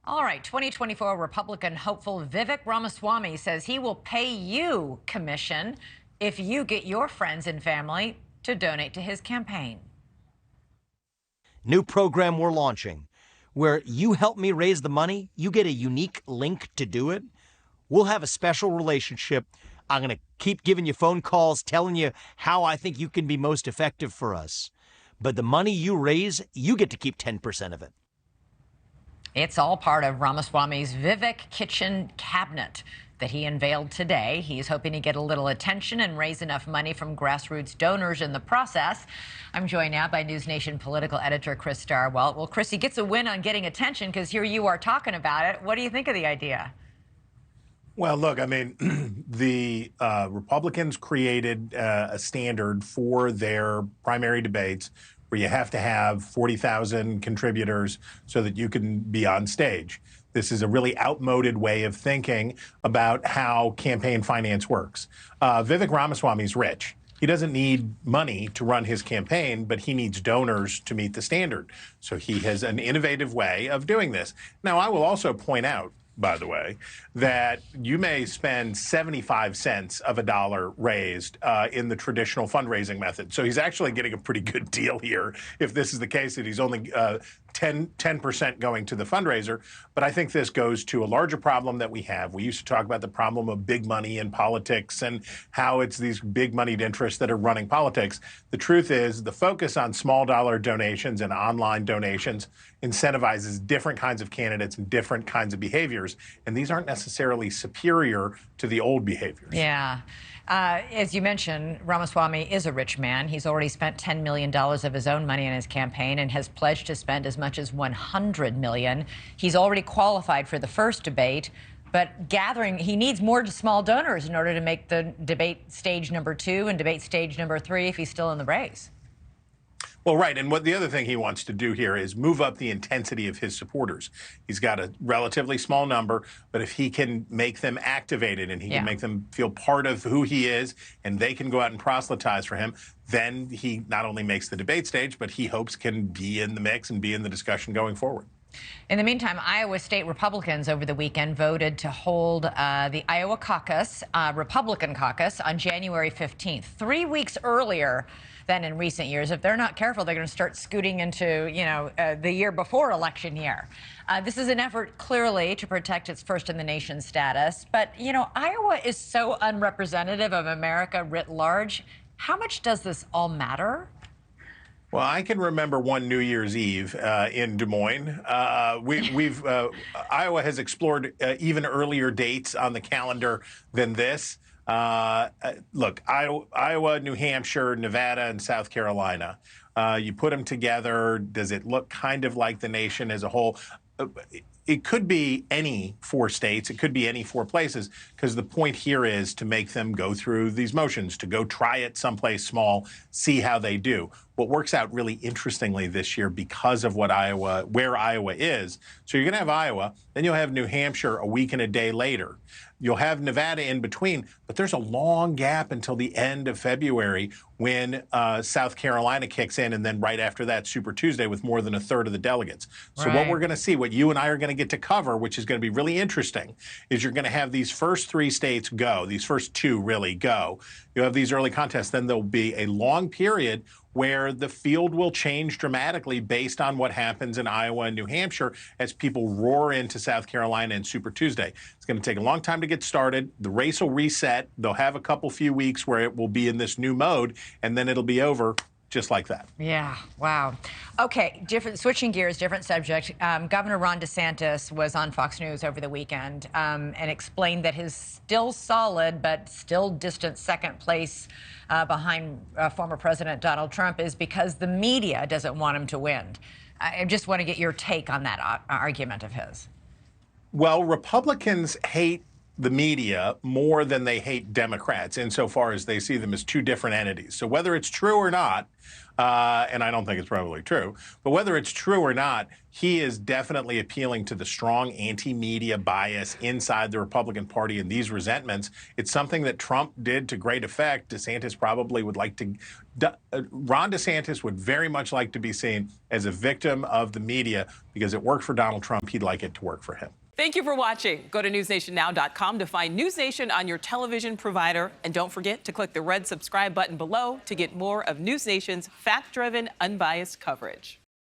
All right, 2024 Republican hopeful Vivek Ramaswamy says he will pay you commission if you get your friends and family to donate to his campaign. New program we're launching where you help me raise the money, you get a unique link to do it. We'll have a special relationship. I'm going to keep giving you phone calls, telling you how I think you can be most effective for us. But the money you raise, you get to keep 10% of it. It's all part of Ramaswamy's Vivek Kitchen cabinet that he unveiled today. He's hoping to get a little attention and raise enough money from grassroots donors in the process. I'm joined now by NewsNation political editor Chris Starwell. Well, Chris, he gets a win on getting attention because here you are talking about it. What do you think of the idea? Well, look, I mean, the Republicans created a standard for their primary debates where you have to have 40,000 contributors so that you can be on stage. This is a really outmoded way of thinking about how campaign finance works. Vivek Ramaswamy is rich. He doesn't need money to run his campaign, but he needs donors to meet the standard. So he has an innovative way of doing this. Now, I will also point out, by the way, that you may spend 75 cents of a dollar raised in the traditional fundraising method. So he's actually getting a pretty good deal here if this is the case, that he's only 10% going to the fundraiser. But I think this goes to a larger problem that we have. We used to talk about the problem of big money in politics and how it's these big moneyed interests that are running politics. The truth is the focus on small dollar donations and online donations incentivizes different kinds of candidates and different kinds of behaviors. And these aren't necessarily superior to the old behaviors. Yeah. As you mentioned, Ramaswamy is a rich man. He's already spent $10 million of his own money in his campaign and has pledged to spend as much as $100 million. He's already qualified for the first debate, but he needs more small donors in order to make the debate stage number 2 and debate stage number 3 if he's still in the race. Well, right. And the other thing he wants to do here is move up the intensity of his supporters. He's got a relatively small number, but if he can make them activated and he can make them feel part of who he is and they can go out and proselytize for him, then he not only makes the debate stage, but he hopes can be in the mix and be in the discussion going forward. In the meantime, Iowa state Republicans over the weekend voted to hold the Iowa caucus, Republican caucus, on January 15th, 3 weeks earlier than in recent years. If they're not careful, they're going to start scooting into, the year before election year. This is an effort clearly to protect its first-in-the-nation status. But, Iowa is so unrepresentative of America writ large. How much does this all matter? Well, I can remember one New Year's Eve in Des Moines. Iowa has explored even earlier dates on the calendar than this. Look, Iowa, New Hampshire, Nevada, and South Carolina. You put them together, does it look kind of like the nation as a whole? It could be any 4 states. It could be any 4 places, because the point here is to make them go through these motions, to go try it someplace small, see how they do. What works out really interestingly this year because of where Iowa is. So you're going to have Iowa, then you'll have New Hampshire a week and a day later. You'll have Nevada in between, but there's a long gap until the end of February when South Carolina kicks in, and then right after that, Super Tuesday with more than a third of the delegates. So what we're going to see, what you and I are going to get to cover, which is going to be really interesting, is you're going to have these first 3 states go, these first 2 really go. You have these early contests, then there'll be a long period where the field will change dramatically based on what happens in Iowa and New Hampshire as people roar into South Carolina and Super Tuesday. It's going to take a long time to get started. The race will reset. They'll have a few weeks where it will be in this new mode, and then it'll be over just like that. Yeah, wow. Okay, switching gears, different subject. Governor Ron DeSantis was on Fox News over the weekend and explained that his still solid but still distant second place behind former President Donald Trump is because the media doesn't want him to win. I just want to get your take on that argument of his. Well, Republicans hate the media more than they hate Democrats, insofar as they see them as two different entities. So whether it's true or not, and I don't think it's probably true, but whether it's true or not, he is definitely appealing to the strong anti-media bias inside the Republican Party and these resentments. It's something that Trump did to great effect. DeSantis probably would like to, Ron DeSantis would very much like to be seen as a victim of the media because it worked for Donald Trump. He'd like it to work for him. Thank you for watching. Go to newsnationnow.com to find NewsNation on your television provider. And don't forget to click the red subscribe button below to get more of NewsNation's fact-driven, unbiased coverage.